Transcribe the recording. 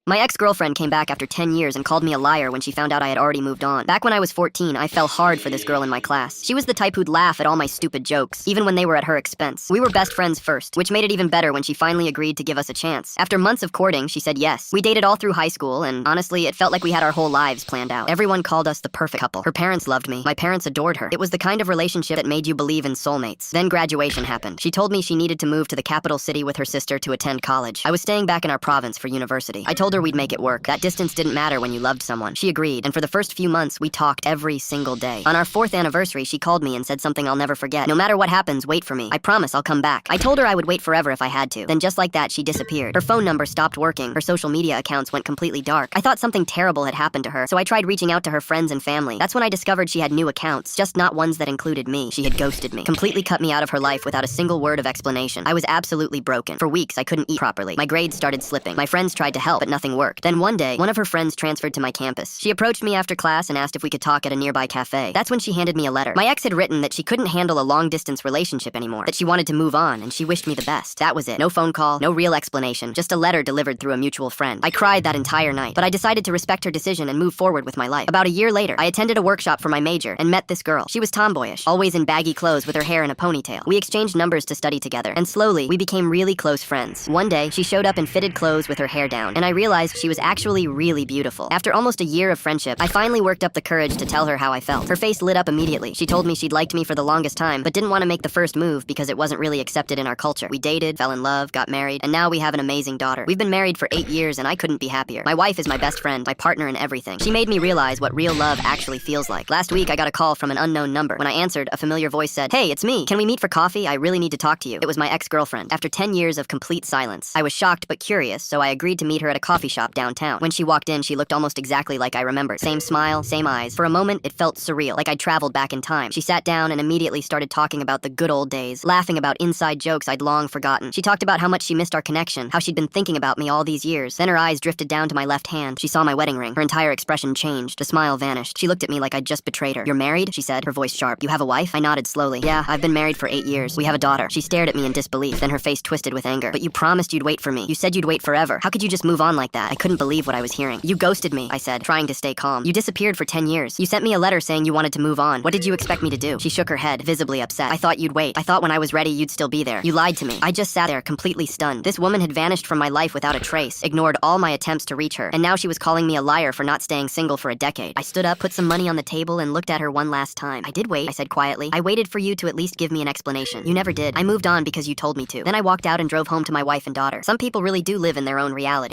My ex-girlfriend came back after 10 years and called me a liar when she found out I had already moved on. Back when I was 14, I fell hard for this girl in my class. She was the type who'd laugh at all my stupid jokes, even when they were at her expense. We were best friends first, which made it even better when she finally agreed to give us a chance. After months of courting, she said yes. We dated all through high school, and honestly, it felt like we had our whole lives planned out. Everyone called us the perfect couple. Her parents loved me. My parents adored her. It was the kind of relationship that made you believe in soulmates. Then graduation happened. She told me she needed to move to the capital city with her sister to attend college. I was staying back in our province for university. I told her we'd make it work. That distance didn't matter when you loved someone. She agreed, and for the first few months, we talked every single day. On our 4th anniversary, she called me and said something I'll never forget. No matter what happens, wait for me. I promise I'll come back. I told her I would wait forever if I had to. Then just like that, she disappeared. Her phone number stopped working. Her social media accounts went completely dark. I thought something terrible had happened to her, so I tried reaching out to her friends and family. That's when I discovered she had new accounts, just not ones that included me. She had ghosted me, completely cut me out of her life without a single word of explanation. I was absolutely broken. For weeks, I couldn't eat properly. My grades started slipping. My friends tried to help, but nothing worked. Then one day, one of her friends transferred to my campus. She approached me after class and asked if we could talk at a nearby cafe. That's when she handed me a letter. My ex had written that she couldn't handle a long-distance relationship anymore, that she wanted to move on, and she wished me the best. That was it. No phone call, no real explanation, just a letter delivered through a mutual friend. I cried that entire night, but I decided to respect her decision and move forward with my life. About a year later, I attended a workshop for my major and met this girl. She was tomboyish, always in baggy clothes with her hair in a ponytail. We exchanged numbers to study together, and slowly, we became really close friends. One day, she showed up in fitted clothes with her hair down, and I realized she was actually really beautiful. After almost a year of friendship, I finally worked up the courage to tell her how I felt. Her face lit up immediately. She told me she'd liked me for the longest time, but didn't want to make the first move because it wasn't really accepted in our culture. We dated, fell in love, got married, and now we have an amazing daughter. We've been married for 8 years, and I couldn't be happier. My wife is my best friend, my partner in everything. She made me realize what real love actually feels like. Last week, I got a call from an unknown number. When I answered, a familiar voice said, "Hey, it's me. Can we meet for coffee? I really need to talk to you." It was my ex-girlfriend. After 10 years of complete silence, I was shocked but curious, so I agreed to meet her at a coffee shop downtown. When she walked in, she looked almost exactly like I remembered. Same smile, same eyes. For a moment, it felt surreal, like I'd traveled back in time. She sat down and immediately started talking about the good old days, laughing about inside jokes I'd long forgotten. She talked about how much she missed our connection, how she'd been thinking about me all these years. Then her eyes drifted down to my left hand. She saw my wedding ring. Her entire expression changed. The smile vanished. She looked at me like I'd just betrayed her. "You're married?" she said, her voice sharp. "You have a wife?" I nodded slowly. "Yeah, I've been married for 8 years. We have a daughter." She stared at me in disbelief. Then her face twisted with anger. "But you promised you'd wait for me. You said you'd wait forever. How could you just move on like that?" I couldn't believe what I was hearing. "You ghosted me," I said, trying to stay calm. "You disappeared for 10 years. You sent me a letter saying you wanted to move on. What did you expect me to do?" She shook her head, visibly upset. "I thought you'd wait. I thought when I was ready, you'd still be there. You lied to me." I just sat there, completely stunned. This woman had vanished from my life without a trace, ignored all my attempts to reach her, and now she was calling me a liar for not staying single for a decade. I stood up, put some money on the table, and looked at her one last time. "I did wait," I said quietly. "I waited for you to at least give me an explanation. You never did. I moved on because you told me to." Then I walked out and drove home to my wife and daughter. Some people really do live in their own reality.